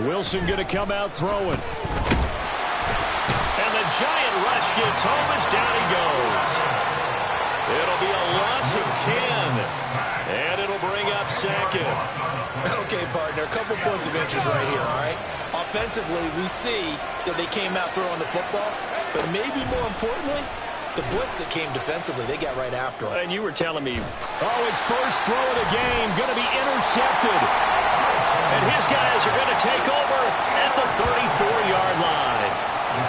Wilson going to come out throwing. And the giant rush gets home as down he goes. It'll be a loss of 10. And it'll bring up second. Okay, partner, a couple points of interest right here, all right? Offensively, we see that they came out throwing the football, but maybe more importantly, the blitz that came defensively, they got right after him. And you were telling me, his first throw of the game, going to be intercepted. And his guys are going to take over at the 34-yard line.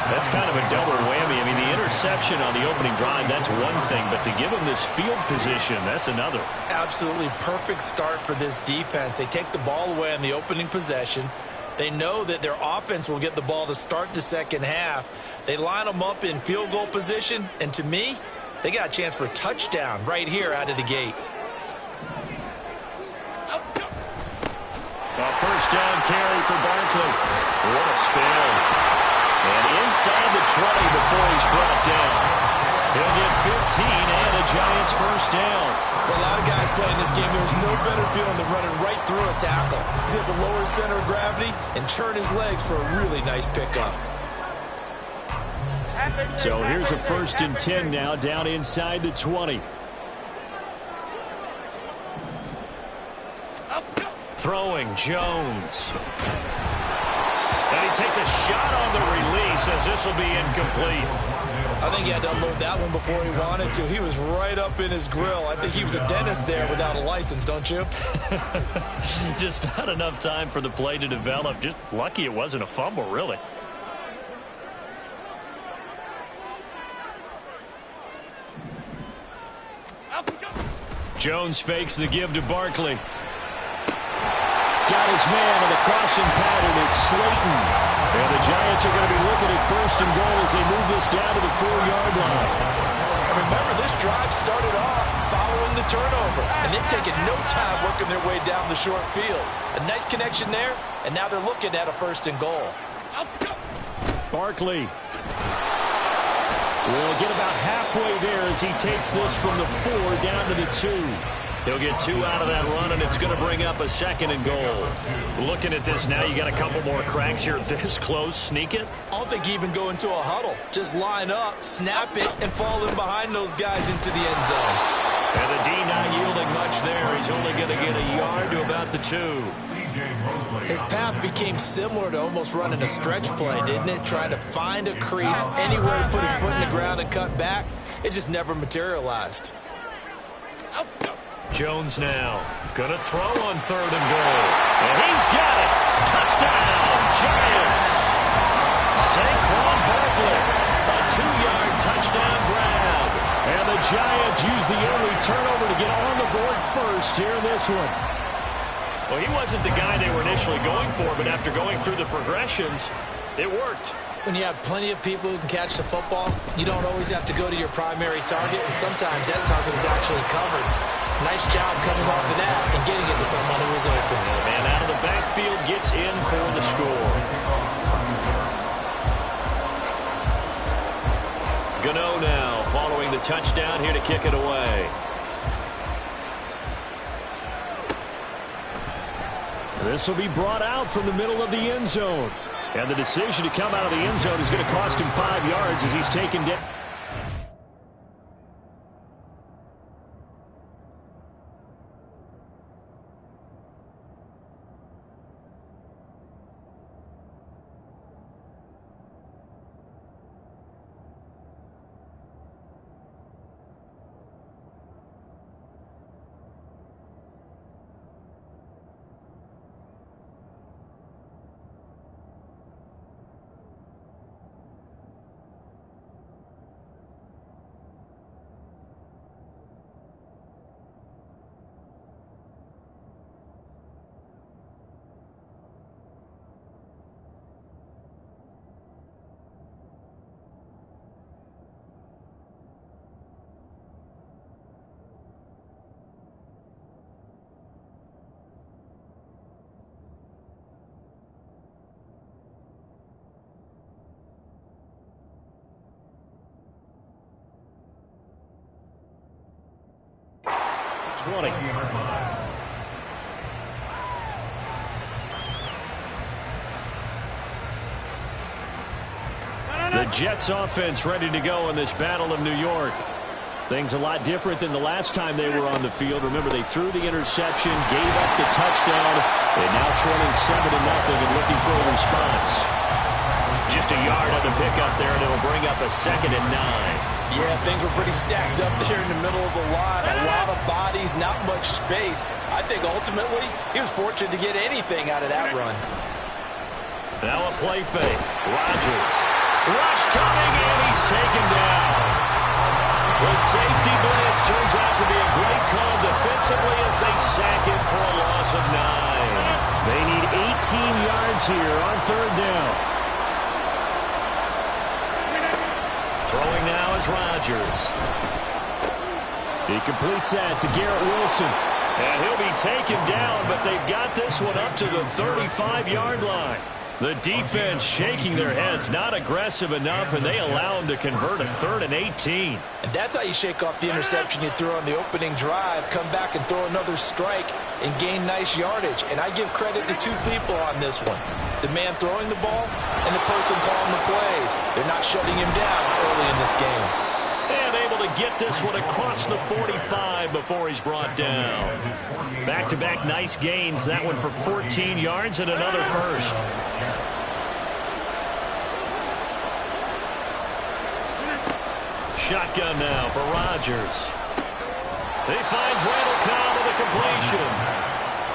That's kind of a double whammy. I mean, the interception on the opening drive, that's one thing. But to give him this field position, that's another. Absolutely perfect start for this defense. They take the ball away on the opening possession. They know that their offense will get the ball to start the second half. They line them up in field goal position. And to me, they got a chance for a touchdown right here out of the gate. A first down carry for Barkley. What a spin. And inside the 20 before he's brought down. He'll get 15 and a Giants first down. For a lot of guys playing this game, there's no better feeling than running right through a tackle. He's able to lower his center of gravity and churn his legs for a really nice pickup. So here's a 1st and 10 now down inside the 20. Throwing Jones. And he takes a shot on the release as this will be incomplete. I think he had to unload that one before he wanted to. He was right up in his grill. I think he was a dentist there without a license, don't you? Just not enough time for the play to develop. Just lucky it wasn't a fumble, really. Jones fakes the give to Barkley. Got his man in the crossing pattern. It's Slayton. And the Giants are going to be looking at 1st and goal as they move this down to the 4-yard line. And remember, this drive started off following the turnover. And they've taken no time working their way down the short field. A nice connection there, and now they're looking at a 1st and goal. Barkley will get about halfway there as he takes this from the 4 down to the 2. He'll get 2 out of that run, and it's going to bring up a 2nd and goal. Looking at this now, you got a couple more cracks here. This close, sneak it. I don't think you even go into a huddle. Just line up, snap it, and fall in behind those guys into the end zone. And the D not yielding much there. He's only going to get a yard to about the 2. His path became similar to almost running a stretch play, didn't it? Trying to find a crease anywhere to put his foot in the ground and cut back. It just never materialized. Jones now going to throw on 3rd and goal. And he's got it. Touchdown, Giants. Saquon Barkley, a 2-yard touchdown grab. And the Giants use the early turnover to get on the board first here in this one. Well, he wasn't the guy they were initially going for, but after going through the progressions, it worked. When you have plenty of people who can catch the football, you don't always have to go to your primary target, and sometimes that target is actually covered. Nice job coming off of that and getting it to someone who was open. And the man out of the backfield gets in for the score. Gano now following the touchdown here to kick it away. This will be brought out from the middle of the end zone. And the decision to come out of the end zone is going to cost him 5 yards as he's taken down. The Jets offense ready to go in this Battle of New York. Things a lot different than the last time they were on the field. Remember, they threw the interception, gave up the touchdown, and now trailing 7-0 and looking for a response. Just a yard on the pickup there, and it'll bring up a 2nd and 9. Yeah, things were pretty stacked up there in the middle of the line. A lot of bodies, not much space. I think ultimately he was fortunate to get anything out of that run. Now a play fake. Rodgers. Rush coming, and he's taken down. The safety blitz turns out to be a great call defensively as they sack him for a loss of 9. They need 18 yards here on 3rd down. Throwing now is Rodgers. He completes that to Garrett Wilson. And he'll be taken down, but they've got this one up to the 35-yard line. The defense shaking their heads, not aggressive enough, and they allow him to convert a 3rd and 18. And that's how you shake off the interception you threw on the opening drive, come back and throw another strike and gain nice yardage. And I give credit to 2 people on this one. The man throwing the ball and the person calling the plays. They're not shutting him down early in this game. And able to get this one across the 45 before he's brought down. Back-to-back nice gains. That one for 14 yards and another first. Shotgun now for Rodgers. He finds Randall Cobb with a completion.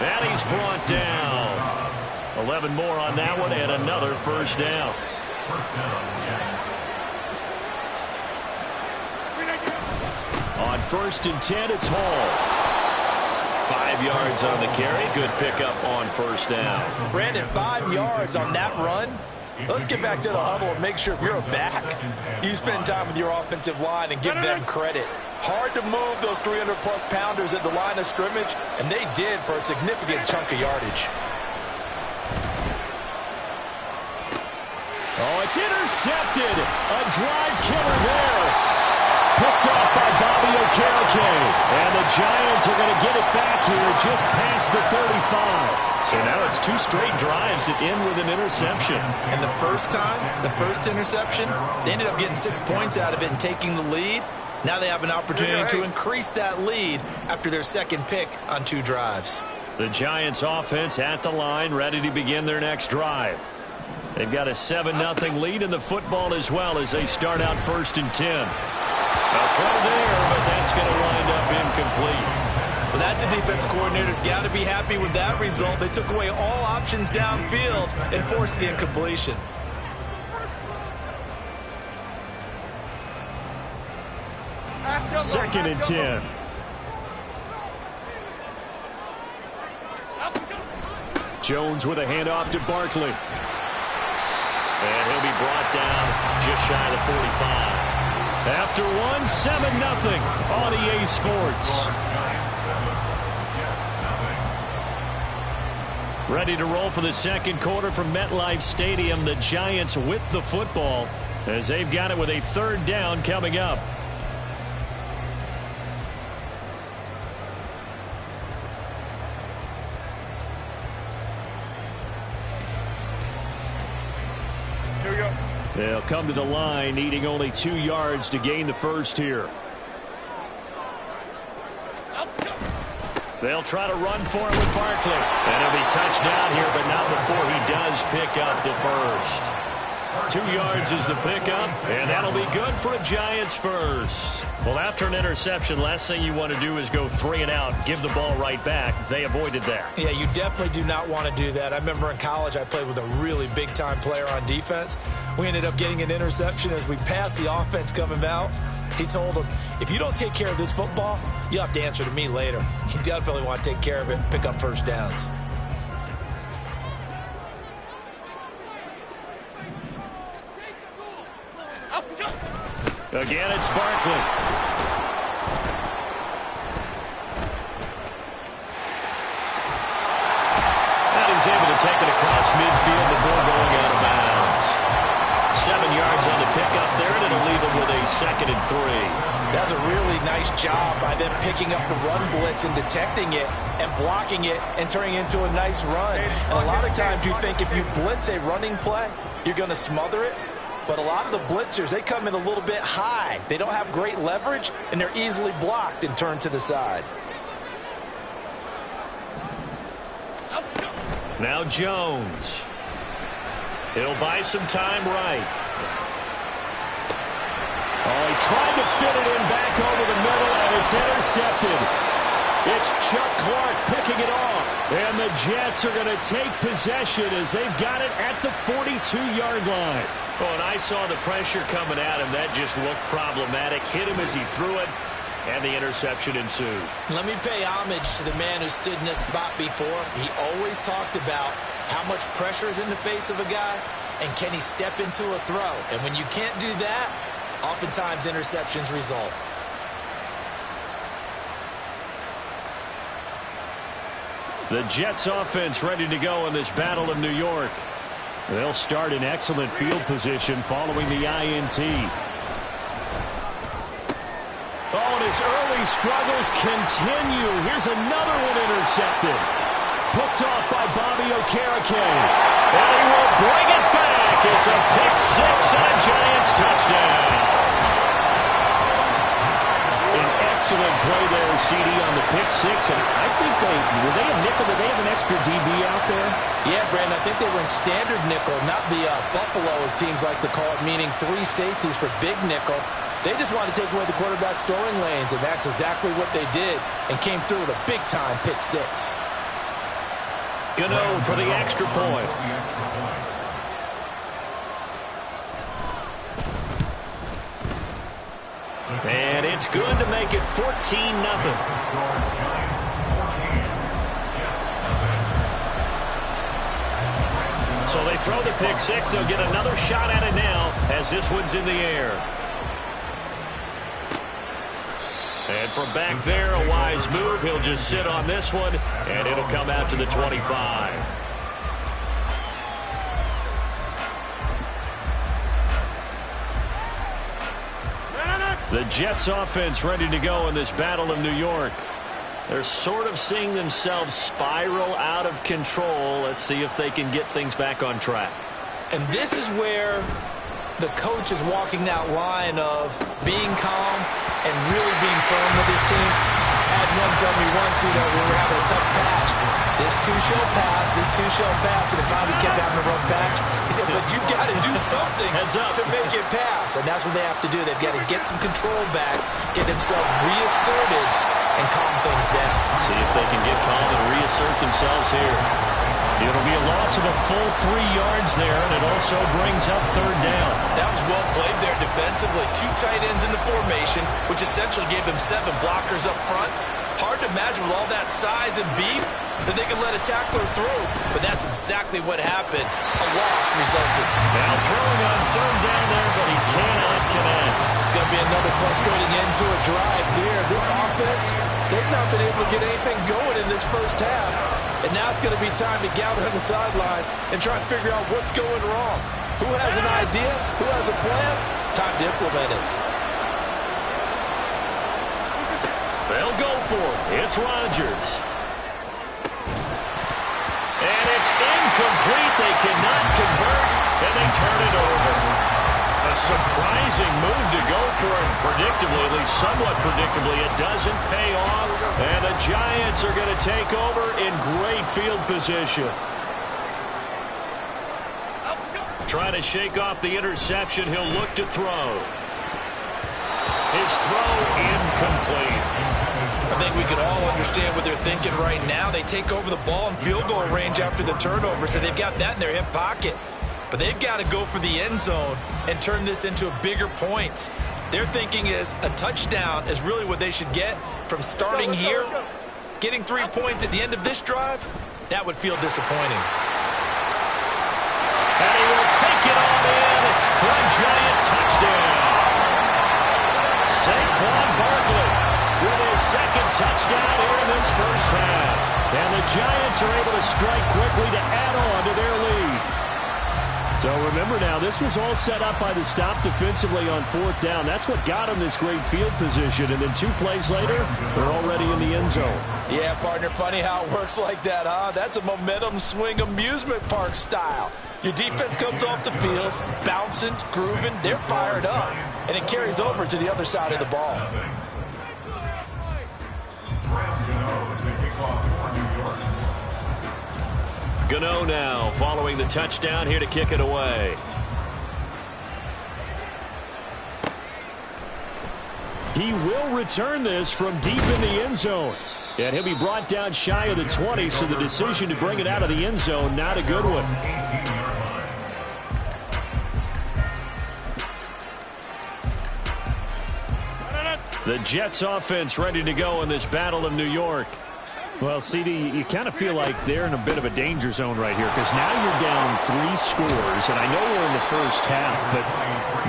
And he's brought down. 11 more on that one and another first down. On 1st and 10, it's Hall. 5 yards on the carry. Good pickup on 1st down. Brandon, 5 yards on that run. Let's get back to the huddle and make sure if you're a back, you spend time with your offensive line and give them credit. Hard to move those 300-plus pounders at the line of scrimmage, and they did for a significant chunk of yardage. Oh, it's intercepted. A drive killer there. Picked off by Bobby Okereke. And the Giants are going to get it back here just past the 35. So now it's 2 straight drives that end with an interception. And the first time, the first interception, they ended up getting 6 points out of it and taking the lead. Now they have an opportunity to increase that lead after their 2nd pick on 2 drives. The Giants offense at the line, ready to begin their next drive. They've got a 7-0 lead in the football as well as they start out 1st and 10. A throw there, but that's going to wind up incomplete. Well, that's a defensive coordinator's got to be happy with that result. They took away all options downfield and forced the incompletion. Second and 10. Jones with a handoff to Barkley. And he'll be brought down just shy of the 45. After one, 7-0 on EA Sports. Ready to roll for the 2nd quarter from MetLife Stadium. The Giants with the football as they've got it with a 3rd down coming up. They'll come to the line, needing only 2 yards to gain the first here. They'll try to run for it with Barkley. And he'll be touched down here, but not before he does pick up the first. 2 yards is the pickup, and that'll be good for a Giants first. Well, after an interception, last thing you want to do is go 3 and out, give the ball right back. They avoided that. Yeah, you definitely do not want to do that. I remember in college I played with a really big-time player on defense. We ended up getting an interception as we passed the offense coming out. He told him, if you don't take care of this football, you'll have to answer to me later. You definitely want to take care of it and pick up first downs. Again, it's Barkley. And he's able to take it across midfield before going out of bounds. 7 yards on the pickup there, and it'll leave him with a 2nd and 3. That's a really nice job by them picking up the run blitz and detecting it and blocking it and turning it into a nice run. And a lot of times you think if you blitz a running play, you're going to smother it. But a lot of the blitzers, they come in a little bit high. They don't have great leverage, and they're easily blocked and turned to the side. Now Jones. He'll buy some time right. Oh, he tried to fit it in back over the middle, and it's intercepted. It's Chuck Clark picking it off. And the Jets are going to take possession as they've got it at the 42-yard line. Oh, and I saw the pressure coming at him. That just looked problematic. Hit him as he threw it, and the interception ensued. Let me pay homage to the man who stood in this spot before. He always talked about how much pressure is in the face of a guy, and can he step into a throw. And when you can't do that, oftentimes interceptions result. The Jets offense ready to go in this Battle of New York. They'll start in excellent field position following the INT. Oh, and his early struggles continue. Here's another one intercepted. Picked off by Bobby Okereke. And he will bring it back. It's a pick six and a Giants touchdown. Excellent play there, CD, on the pick six. And I think were they a nickel? Did they have an extra DB out there? Yeah, Brandon, I think they were in standard nickel, not the Buffalo, as teams like to call it, meaning three safeties for big nickel. They just wanted to take away the quarterback's throwing lanes, and that's exactly what they did, and came through with a big-time pick six. Gano for the extra point. And it's good to make it 14-0. So they throw the pick six. They'll get another shot at it now as this one's in the air. And from back there, a wise move. He'll just sit on this one, and it'll come out to the 25. The Jets offense ready to go in this Battle of New York. They're sort of seeing themselves spiral out of control. Let's see if they can get things back on track. And this is where the coach is walking that line of being calm and really being firm with his team. I had one tell me once, when we were having a tough patch, this too shall pass, and it finally kept having a rough patch. He said, but you got to do something to make it pass. And that's what they have to do. They've got to get some control back, get themselves reasserted, and calm things down. See if they can get calm and reassert themselves here. It'll be a loss of a full 3 yards there, and it also brings up third down. That was well played there defensively. 2 tight ends in the formation, which essentially gave them 7 blockers up front. Hard to imagine with all that size and beef that they could let a tackler through, but that's exactly what happened. A loss resulted. Now throwing on third down there, but he cannot connect. It's going to be another frustrating end to a drive here. This offense, they've not been able to get anything going in this first half, and now it's going to be time to gather on the sidelines and try and figure out what's going wrong. Who has an idea? Who has a plan? Time to implement it. They'll go for it. It's Rodgers. And it's incomplete. They cannot convert, and they turn it over. A surprising move to go for it predictably, at least somewhat predictably. It doesn't pay off, and the Giants are going to take over in great field position. Trying to shake off the interception. He'll look to throw. His throw incomplete. I think we can all understand what they're thinking right now. They take over the ball in field goal range after the turnover, so they've got that in their hip pocket. But they've got to go for the end zone and turn this into bigger points. Their thinking is a touchdown is really what they should get from starting here. Getting 3 points at the end of this drive, that would feel disappointing. And he will take it on in for a Giant touchdown. Saquon Barkley with his second touchdown here in this first half. And the Giants are able to strike quickly to add on to their lead. So remember now, this was all set up by the stop defensively on fourth down. That's what got them this great field position. And then 2 plays later, they're already in the end zone. Yeah, partner, funny how it works like that, huh? That's a momentum swing amusement park style. Your defense comes off the field, bouncing, grooving, they're fired up, and it carries over to the other side of the ball. Gano now following the touchdown here to kick it away. He will return this from deep in the end zone. And he'll be brought down shy of the 20, so the decision to bring it out of the end zone, not a good one. The Jets offense ready to go in this Battle of New York. Well, CD, you kind of feel like they're in a bit of a danger zone right here because now you're down 3 scores, and I know we're in the first half, but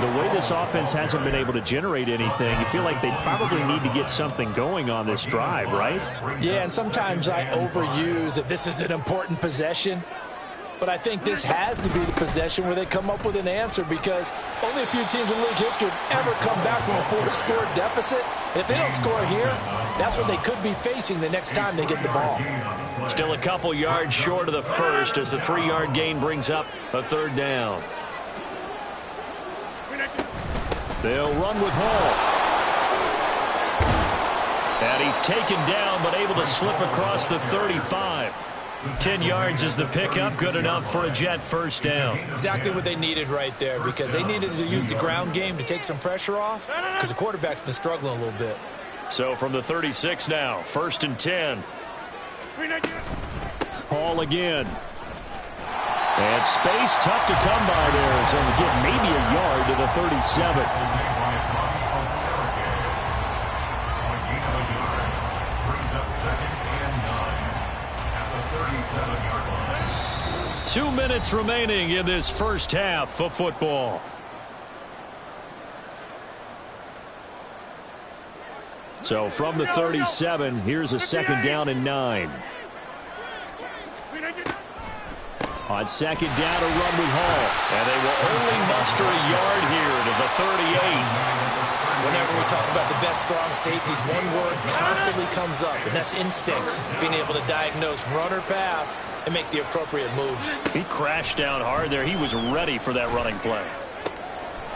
the way this offense hasn't been able to generate anything, you feel like they probably need to get something going on this drive, right? Yeah, and sometimes I overuse that this is an important possession, but I think this has to be the possession where they come up with an answer because only a few teams in league history have ever come back from a 4-score deficit. And if they don't score here, that's what they could be facing the next time they get the ball. Still a couple yards short of the first as the 3-yard gain brings up a 3rd down. They'll run with Hall. And he's taken down but able to slip across the 35. 10 yards is the pickup, good enough for a Jet first down. Exactly what they needed right there because they needed to use the ground game to take some pressure off because the quarterback's been struggling a little bit. So from the 36 now, 1st and 10. Hall again. And space tough to come by there as they'll get maybe a yard to the 37. 2 minutes remaining in this first half of football. So from the 37, here's a 2nd down and 9. On 2nd down, a run with Hall. And they will only muster a yard here to the 38. Whenever we talk about the best strong safeties, one word constantly comes up, and that's instincts. Being able to diagnose run or pass and make the appropriate moves. He crashed down hard there. He was ready for that running play.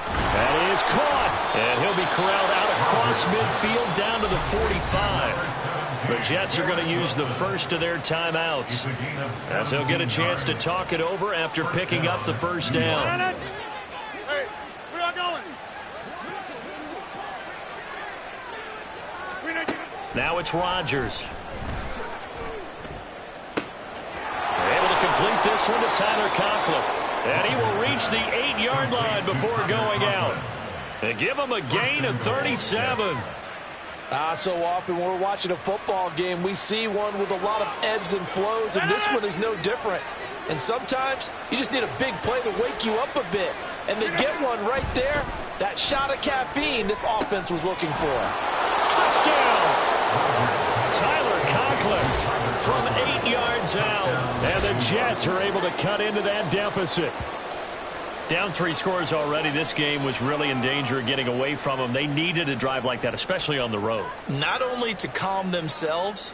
That is caught. And he'll be corralled out across midfield down to the 45. The Jets are going to use the first of their timeouts as they'll get a chance to talk it over after picking up the first down. Hey, where y'all going? Now it's Rodgers. They're able to complete this one to Tyler Conklin. And he will reach the 8-yard line before going out. They give him a gain of 37. So often when we're watching a football game, we see one with a lot of ebbs and flows, and this one is no different. And sometimes you just need a big play to wake you up a bit. And they get one right there. That shot of caffeine this offense was looking for. Touchdown! Tyler Conklin from 8 yards out. And the Jets are able to cut into that deficit. Down 3 scores already. This game was really in danger of getting away from them. They needed a drive like that, especially on the road. Not only to calm themselves,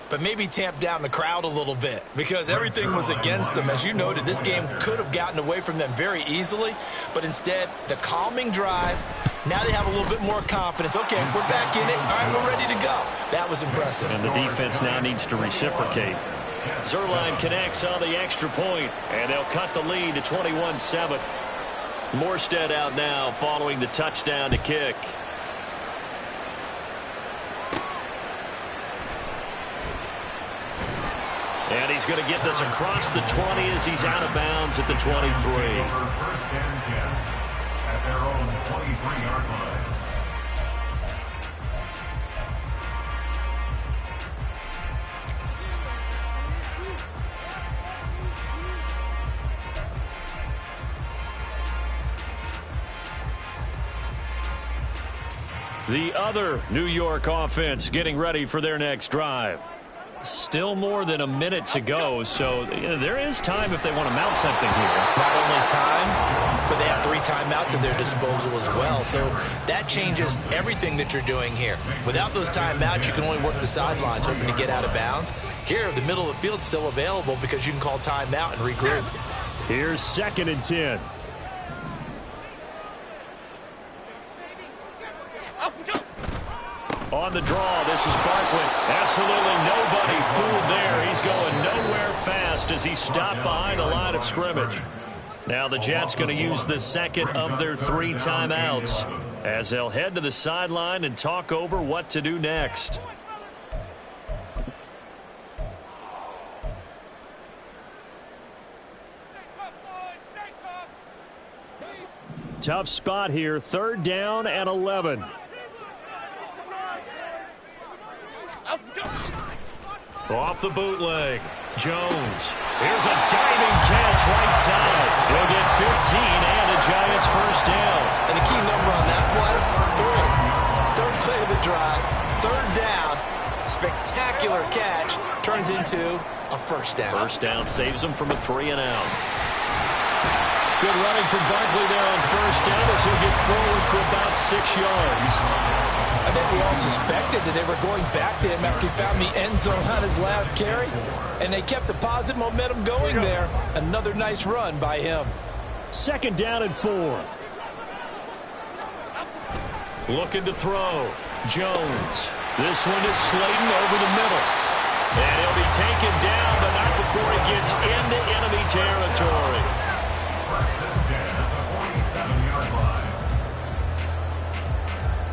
but maybe tamp down the crowd a little bit because everything was against them. As you noted, this game could have gotten away from them very easily, but instead, the calming drive, now they have a little bit more confidence. Okay, we're back in it. All right, we're ready to go. That was impressive. And the defense now needs to reciprocate. Zerline connects on the extra point, and they'll cut the lead to 21-7. Morstead out now following the touchdown to kick. And he's going to get this across the 20 as he's out of bounds at the 23. First and 10 at their own 23-yard line. The other New York offense getting ready for their next drive. Still more than a minute to go, so there is time if they want to mount something here. Not only time, but they have 3 timeouts at their disposal as well, so that changes everything that you're doing here. Without those timeouts, you can only work the sidelines, hoping to get out of bounds. Here, the middle of the field's still available because you can call timeout and regroup. Here's 2nd and 10. On the draw, this is Barkley. Absolutely nobody fooled there. He's going nowhere fast as he stopped behind the line of scrimmage. Now the Jets going to use the second of their 3 timeouts as they'll head to the sideline and talk over what to do next. Tough spot here, 3rd down and 11. Off the bootleg, Jones. Here's a diving catch right side. He'll get 15 and the Giants first down. And the key number on that play, 3. 3rd play of the drive, 3rd down. Spectacular catch turns into a first down. First down saves him from a 3 and out. Good running from Barkley there on first down as he'll get forward for about 6 yards. I think we all suspected that they were going back to him after he found the end zone on his last carry, and they kept the positive momentum going there. Another nice run by him. 2nd down and 4. Looking to throw. Jones. This one is Slayton over the middle. And he'll be taken down, but not before he gets into enemy territory. First and 10 at the 47-yard line.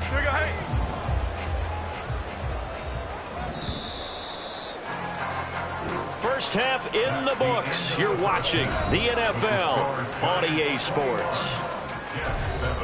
Here we go, hey. First half in the books. You're watching the NFL on EA Sports. Jets 7.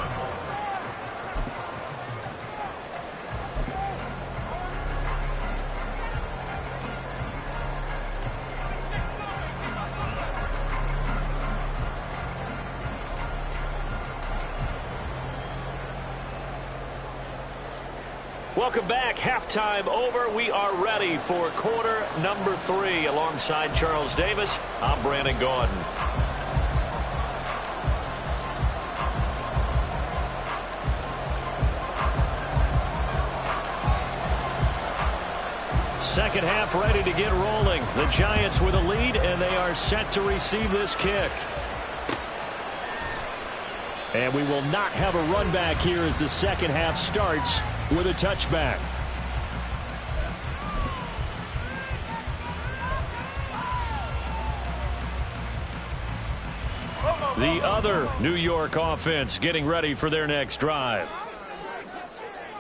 Welcome back. Halftime over. We are ready for quarter number 3. Alongside Charles Davis, I'm Brandon Gaudin. Second half ready to get rolling. The Giants with a lead, and they are set to receive this kick. And we will not have a run back here as the second half starts with a touchback. The other New York offense getting ready for their next drive.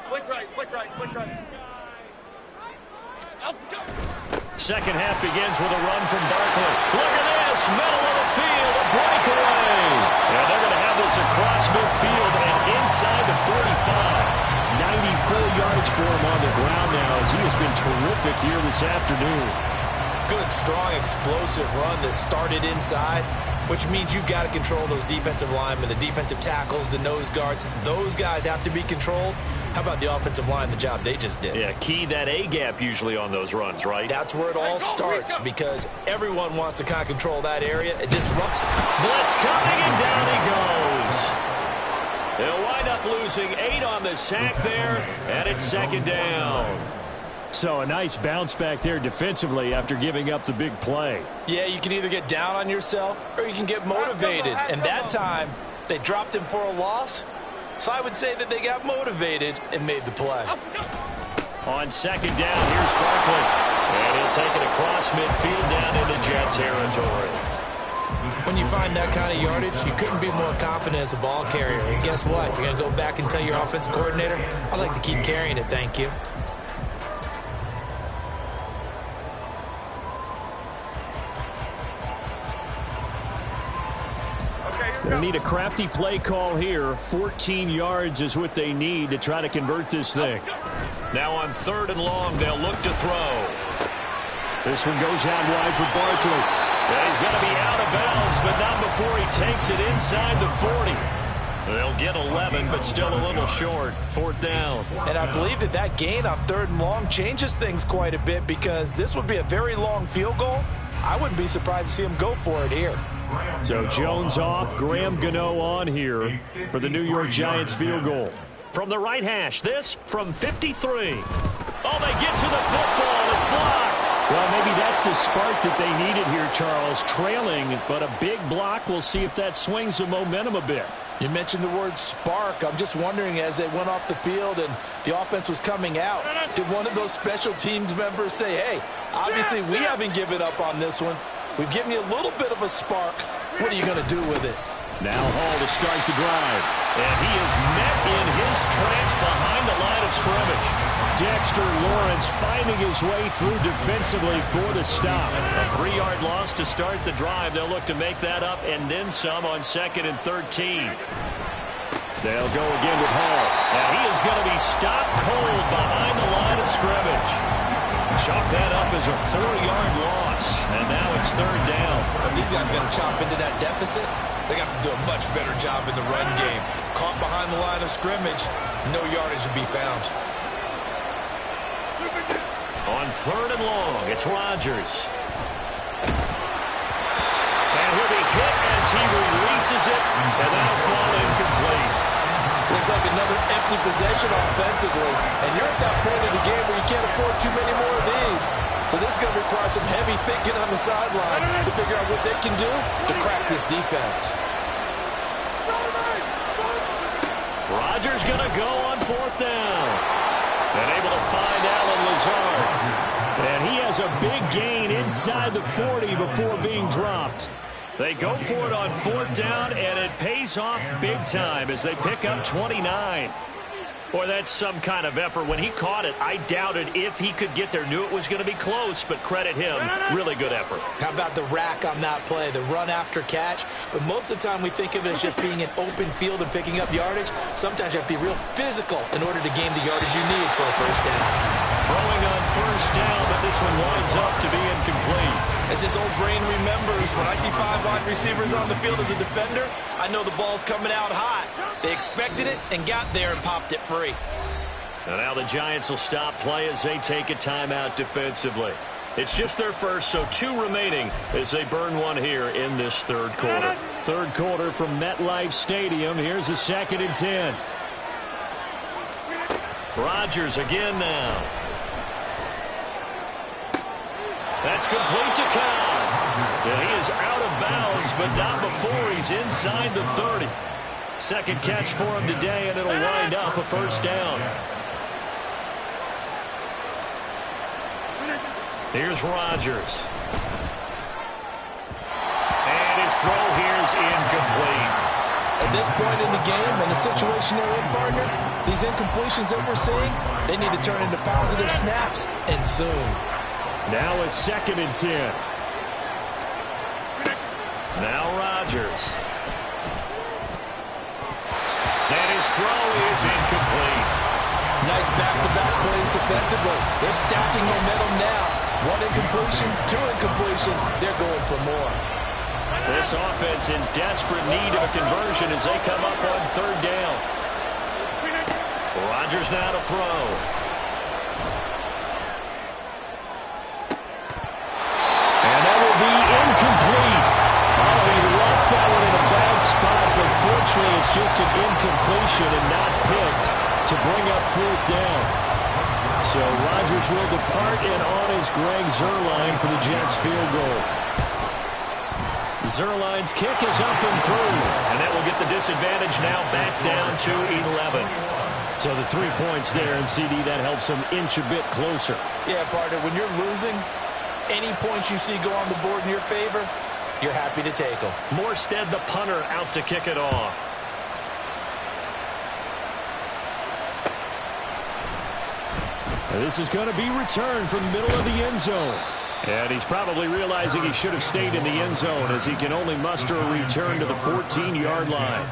Flick right, flick right, flick right. Second half begins with a run from Barkley. Look at this, middle of the field, a breakaway. And they're going to have this across midfield and inside the 45. 94 yards for him on the ground now as he has been terrific here this afternoon. Good, strong, explosive run that started inside, which means you've got to control those defensive linemen, the defensive tackles, the nose guards. Those guys have to be controlled. How about the offensive line, the job they just did? Yeah, key that A-gap usually on those runs, right? That's where it all starts because everyone wants to kind of control that area. It disrupts. Blitz coming, and down he goes. They'll wind up losing 8 on the sack there, and it's second down. So a nice bounce back there defensively after giving up the big play. Yeah, you can either get down on yourself or you can get motivated. And that time, they dropped him for a loss. So I would say that they got motivated and made the play. On second down, here's Barkley. And he'll take it across midfield down into Jet territory. When you find that kind of yardage, you couldn't be more confident as a ball carrier. And guess what? You're going to go back and tell your offensive coordinator, I'd like to keep carrying it, thank you. They need a crafty play call here. 14 yards is what they need to try to convert this thing. Now on third and long, they'll look to throw. This one goes out wide for Barkley. Yeah, he's going to be out of bounds, but not before he takes it inside the 40. They'll get 11, but still a little short. Fourth down. And I believe that that gain on third and long changes things quite a bit because this would be a very long field goal. I wouldn't be surprised to see him go for it here. So Jones off, Graham Gano on here for the New York Giants field goal. From the right hash, this from 53. Oh, they get to the football. It's blocked. Well, maybe that's the spark that they needed here, Charles. Trailing, but a big block. We'll see if that swings the momentum a bit. You mentioned the word spark. I'm just wondering, as they went off the field and the offense was coming out, did one of those special teams members say, hey, obviously we haven't given up on this one. We've given you a little bit of a spark. What are you going to do with it? Now Hall to start the drive. And he is met in his tracks behind the line of scrimmage. Dexter Lawrence finding his way through defensively for the stop. A 3-yard loss to start the drive. They'll look to make that up and then some on 2nd and 13. They'll go again with Hall. And he is going to be stopped cold behind the line of scrimmage. Chalk that up as a 4-yard loss. And now it's 3rd down. If these guys are going to chop into that deficit, they got to do a much better job in the run game. Caught behind the line of scrimmage, no yardage to be found. On 3rd and long, it's Rodgers. And he'll be hit as he releases it, and that'll fall incomplete. Looks like another empty possession offensively. And you're at that point in the game where you can't afford too many more of these. So this is going to require some heavy thinking on the sideline to figure out what they can do to crack this defense. Rodgers going to go on 4th down. And able to find Allen Lazard. And he has a big gain inside the 40 before being dropped. They go for it on 4th down, and it pays off big time as they pick up 29. Boy, that's some kind of effort. When he caught it, I doubted if he could get there. Knew it was going to be close, but credit him. Really good effort. How about the rack on that play, the run after catch? But most of the time we think of it as just being an open field and picking up yardage. Sometimes you have to be real physical in order to gain the yardage you need for a 1st down. Throwing on 1st down, but this one winds up to be incomplete. As this old brain remembers, when I see 5 wide receivers on the field as a defender, I know the ball's coming out hot. They expected it and got there and popped it free. And now the Giants will stop play as they take a timeout defensively. It's just their first, so 2 remaining as they burn one here in this 3rd quarter. 3rd quarter from MetLife Stadium. Here's a 2nd and 10. Rodgers again now. That's complete to Cobb. And he is out of bounds, but not before he's inside the 30. 2nd catch for him today, and it'll wind up a 1st down. Here's Rodgers. And his throw here is incomplete. At this point in the game, in the situation they're in, partner, these incompletions that we're seeing, they need to turn into positive snaps, and soon. Now a 2nd and 10. Now Rodgers. And his throw is incomplete. Nice back-to-back plays defensively. They're stacking momentum now. 1 incompletion, 2 incompletion. They're going for more. This offense in desperate need of a conversion as they come up on 3rd down. Rodgers now to throw. And that will be incomplete. Oh, he left that one in a bad spot, but fortunately it's just an incompletion and not picked to bring up 4th down. So Rodgers will depart, and on is Greg Zuerlein for the Jets field goal. Zuerlein's kick is up and through, and that will get the disadvantage now back down to 11. So the 3 points there, and CD, that helps them inch a bit closer. Yeah, partner, when you're losing, any points you see go on the board in your favor, you're happy to take them. Morstead, the punter, out to kick it off. And this is going to be returned from the middle of the end zone. And he's probably realizing he should have stayed in the end zone as he can only muster a return to the 14-yard line.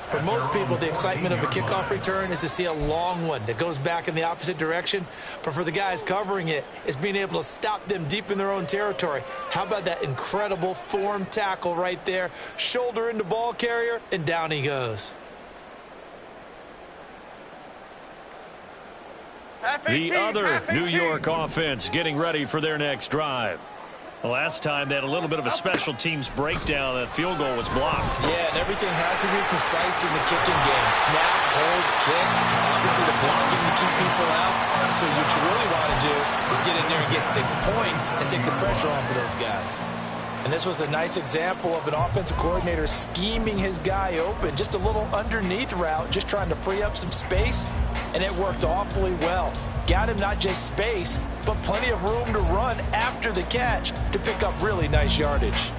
For most people, the excitement of a kickoff return is to see a long one that goes back in the opposite direction. But for the guys covering it, it's being able to stop them deep in their own territory. How about that incredible form tackle right there? Shoulder into ball carrier, and down he goes. The other New York offense getting ready for their next drive. The last time they had a little bit of a special teams breakdown. That field goal was blocked. Yeah, and everything has to be precise in the kicking game. Snap, hold, kick. Obviously, the blocking to keep people out. So what you really want to do is get in there and get 6 points and take the pressure off of those guys. And this was a nice example of an offensive coordinator scheming his guy open. Just a little underneath route, just trying to free up some space, and it worked awfully well. Got him not just space, but plenty of room to run after the catch to pick up really nice yardage.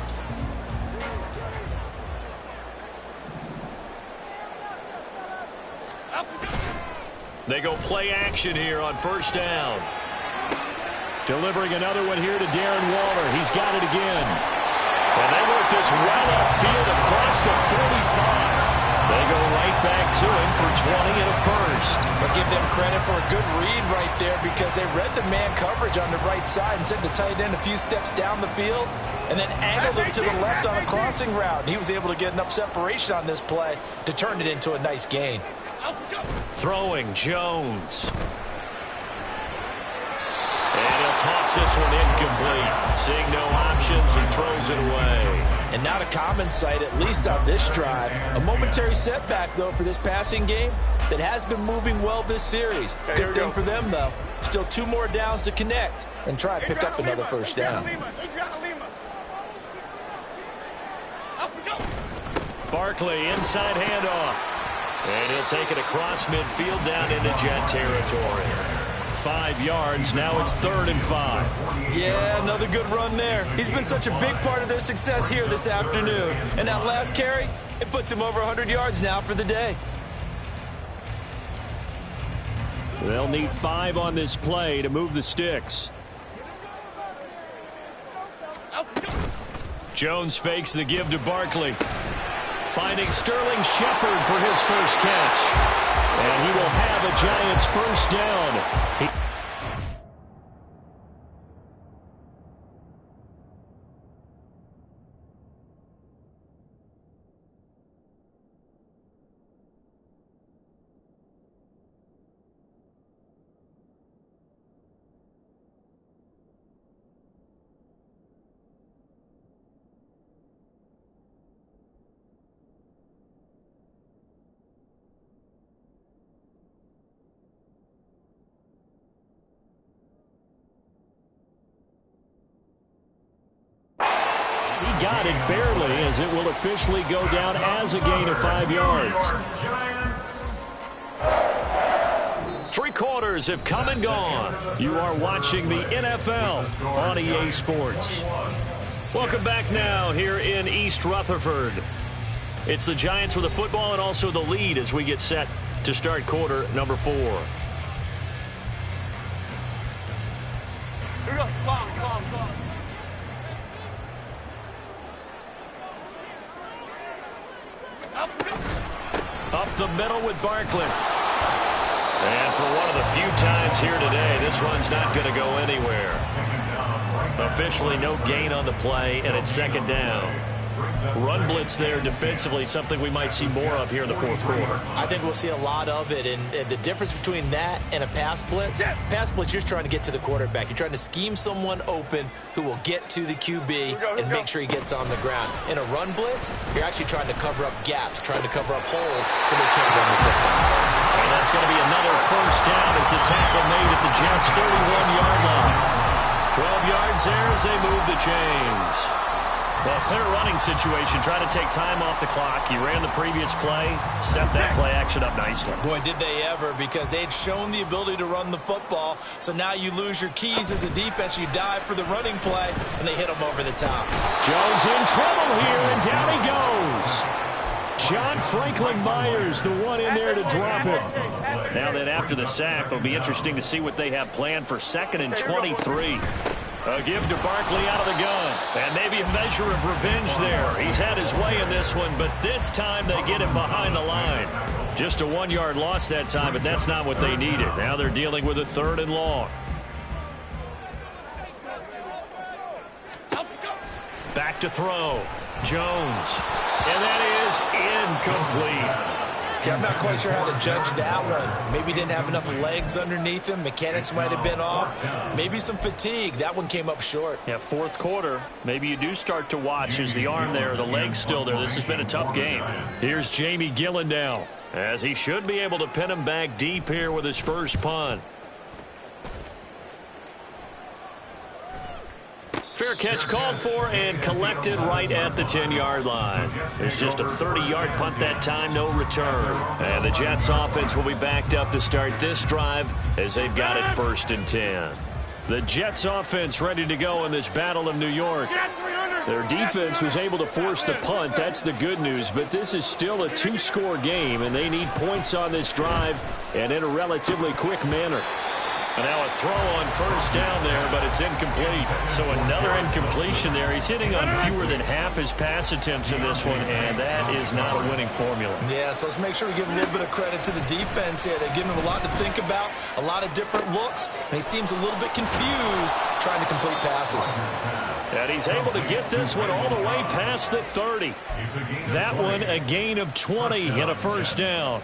They go play action here on first down. Delivering another one here to Darren Waller. He's got it again. And they work this well upfield across the 45. They go right back to him for 20 and a first. But give them credit for a good read right there because they read the man coverage on the right side and sent the tight end a few steps down the field and then angled him to the left on a crossing route. And he was able to get enough separation on this play to turn it into a nice gain. Throwing Jones. And he'll toss this one incomplete. Seeing no options and throws it away. And not a common sight, at least on this drive. A momentary setback, though, for this passing game that has been moving well this series. Good thing for them, though. Still 2 more downs to connect and try and pick up another first down. Barkley, inside handoff. And he'll take it across midfield down into Jet territory. 5 yards. Now it's 3rd and 5. Yeah, another good run there. He's been such a big part of their success here this afternoon. And that last carry, it puts him over 100 yards now for the day. They'll need 5 on this play to move the sticks. Jones fakes the give to Barkley. Finding Sterling Shepard for his first catch. And he will have a Giants first down. Got it barely, as it will officially go down as a gain of 5 yards. 3 quarters have come and gone. You are watching the NFL on EA Sports. Welcome back now here in East Rutherford. It's the Giants with the football and also the lead as we get set to start quarter number 4. Here we go. Calm. Up the middle with Barkley. And for one of the few times here today, this run's not going to go anywhere. Officially no gain on the play, and it's 2nd down. Run blitz there defensively, something we might see more of here in the 4th quarter. I think we'll see a lot of it, and the difference between that and a pass blitz, pass blitz, you're trying to get to the quarterback. You're trying to scheme someone open who will get to the QB and make sure he gets on the ground. In a run blitz, you're actually trying to cover up gaps, trying to cover up holes so they can't run the football. And that's going to be another first down as the tackle made at the Jets' 31-yard line. 12 yards there as they move the chains. Well, clear running situation. Trying to take time off the clock. He ran the previous play, set that play action up nicely. Boy, did they ever, because they had shown the ability to run the football. So now you lose your keys as a defense. You dive for the running play, and they hit him over the top. Jones in trouble here, and down he goes. John Franklin Myers, the one in there to drop him. Now then, after the sack, it'll be interesting to see what they have planned for 2nd and 23. A give to Barkley out of the gun. And maybe a measure of revenge there. He's had his way in this one, but this time they get him behind the line. Just a 1-yard loss that time, but that's not what they needed. Now they're dealing with a 3rd and long. Back to throw. Jones. And that is incomplete. Okay, I'm not quite sure how to judge that one. Maybe didn't have enough legs underneath him. Mechanics might have been off. Maybe some fatigue. That one came up short. Yeah, fourth quarter. Maybe you do start to watch. Is the arm there, the leg's still there? This has been a tough game. Here's Jamie Gillen now, as he should be able to pin him back deep here with his first punt. Fair catch called for and collected right at the 10-yard line. It's just a 30-yard punt that time, no return. And the Jets offense will be backed up to start this drive as they've got it 1st and 10. The Jets offense ready to go in this Battle of New York. Their defense was able to force the punt. That's the good news. But this is still a 2-score game, and they need points on this drive and in a relatively quick manner. And now a throw on 1st down there, but it's incomplete. So another incompletion there. He's hitting on fewer than half his pass attempts in this one, and that is not a winning formula. Yeah, so let's make sure we give a little bit of credit to the defense here. They've given him a lot to think about, a lot of different looks, and he seems a little bit confused trying to complete passes. And he's able to get this one all the way past the 30. That one a gain of 20 and a 1st down.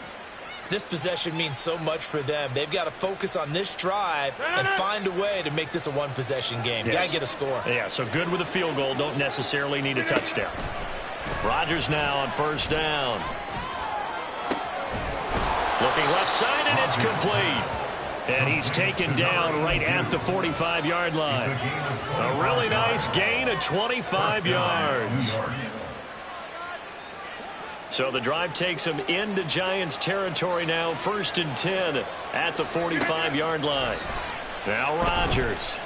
This possession means so much for them. They've got to focus on this drive and find a way to make this a one-possession game. Yes. Got to get a score. Yeah, so good with a field goal. Don't necessarily need a touchdown. Rodgers now on 1st down. Looking left side, and it's complete. And he's taken down right at the 45-yard line. A really nice gain of 25 yards. So the drive takes him into Giants territory now, 1st and 10 at the 45-yard line. Now Rodgers.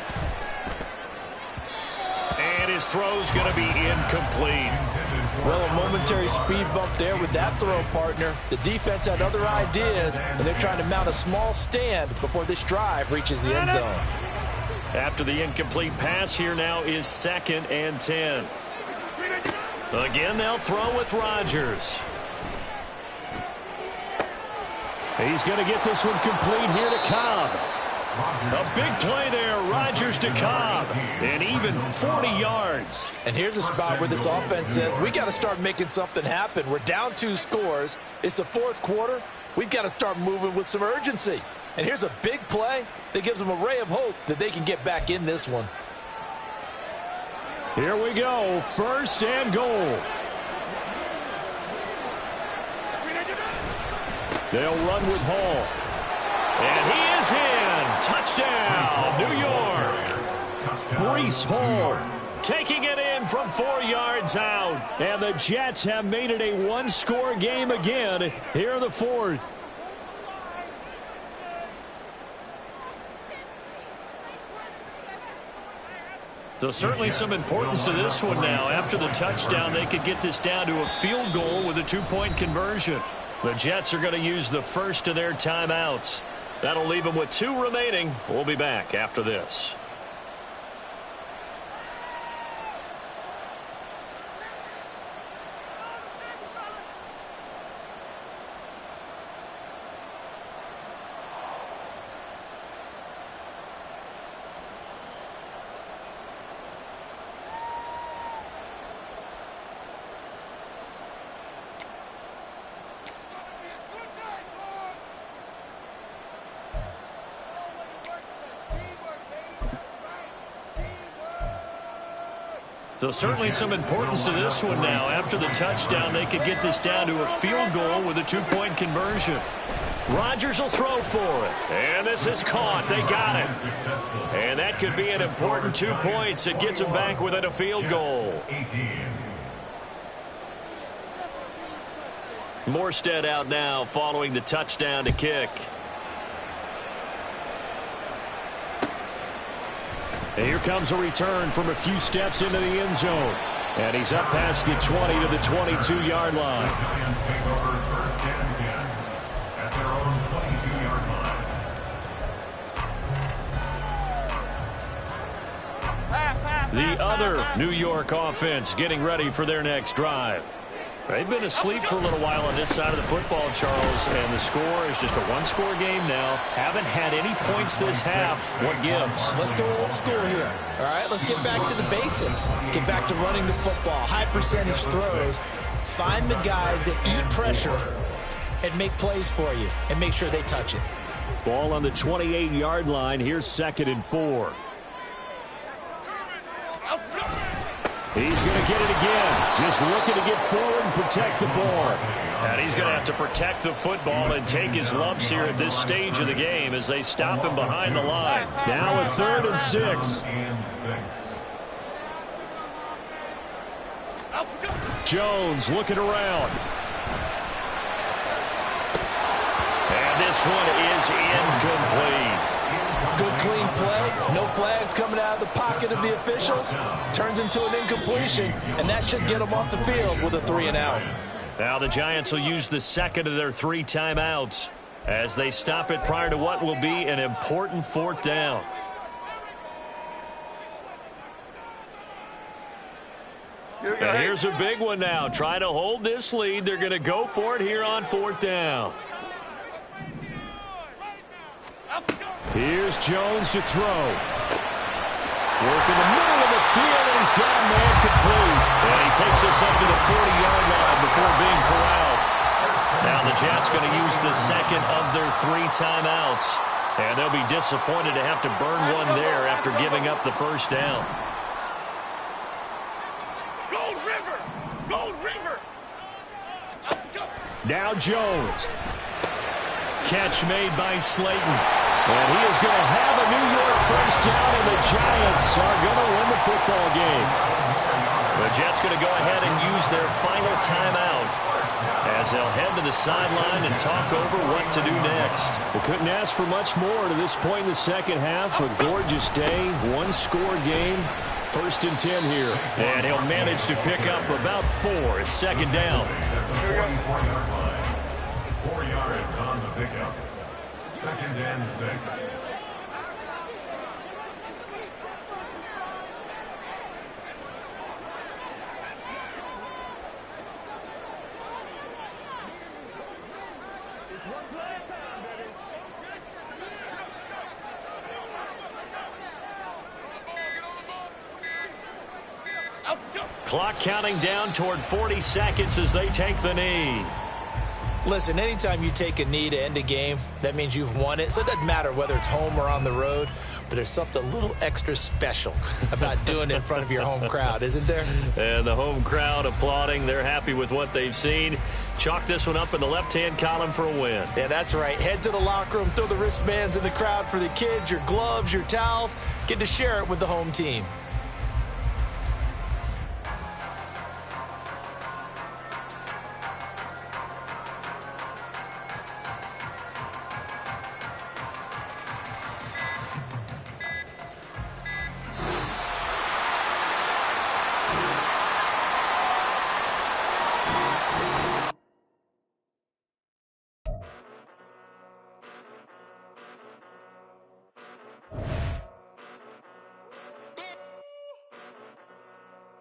And his throw's going to be incomplete. Well, a momentary speed bump there with that throw, partner. The defense had other ideas, and they're trying to mount a small stand before this drive reaches the end zone. After the incomplete pass, here now is 2nd and 10. Again, they'll throw with Rodgers. He's going to get this one complete here to Cobb. A big play there, Rodgers to Cobb, and even 40 yards. And here's a spot where this offense says, we got to start making something happen. We're down 2 scores. It's the 4th quarter. We've got to start moving with some urgency. And here's a big play that gives them a ray of hope that they can get back in this one. Here we go, 1st and goal. They'll run with Hall. And he is in. Touchdown, New York. Breece Hall taking it in from 4 yards out. And the Jets have made it a 1-score game again here in the 4th. So certainly some importance to this one now. After the touchdown, they could get this down to a field goal with a 2-point conversion. The Jets are going to use the first of their timeouts. That'll leave them with 2 remaining. We'll be back after this. So certainly some importance to this one now. After the touchdown, they could get this down to a field goal with a 2-point conversion. Rodgers will throw for it. And this is caught. They got it. And that could be an important 2 points. It gets them back within a field goal. Morstead out now following the touchdown to kick. And here comes a return from a few steps into the end zone. And he's up past the 20 to the 22-yard line. Giants take over 1st and 10 at their own 22-yard line. The other New York offense getting ready for their next drive. They've been asleep for a little while on this side of the football, Charles, and the score is just a 1-score game now. Haven't had any points this half. What gives? Let's go old school here. All right, let's get back to the basics. Get back to running the football, high percentage throws. Find the guys that eat pressure and make plays for you and make sure they touch it. Ball on the 28-yard line. Here's 2nd and 4. He's going to get it again. Just looking to get forward and protect the ball. And he's going to have to protect the football and take his lumps here at this stage of the game as they stop him behind the line. Now a 3rd and 6. Jones looking around. And this one is incomplete. Good clean play. No flags coming out of the pocket of the officials. Turns into an incompletion, and that should get them off the field with a 3-and-out. Now the Giants will use the 2nd of their 3 timeouts as they stop it prior to what will be an important 4th down. And here's a big one now. Trying to hold this lead. They're going to go for it here on 4th down. Here's Jones to throw. Work in the middle of the field, and he's got a man complete. And he takes us up to the 40-yard line before being corralled. Now the Jets going to use the 2nd of their 3 timeouts. And they'll be disappointed to have to burn one there after giving up the 1st down. Now Jones. Catch made by Slayton. And he is going to have a New York 1st down, and the Giants are going to win the football game. The Jets going to go ahead and use their final timeout as they'll head to the sideline and talk over what to do next. They couldn't ask for much more to this point in the second half. A gorgeous day, one-score game. 1st and 10 here. And he'll manage to pick up about 4. It's 2nd down. 4 yards on the pickup. 2nd and 6. Clock counting down toward 40 seconds as they take the knee. Listen, anytime you take a knee to end a game, that means you've won it. So it doesn't matter whether it's home or on the road, but there's something a little extra special about doing it in front of your home crowd, isn't there? And the home crowd applauding. They're happy with what they've seen. Chalk this one up in the left-hand column for a win. Yeah, that's right. Head to the locker room, throw the wristbands in the crowd for the kids, your gloves, your towels. Get to share it with the home team.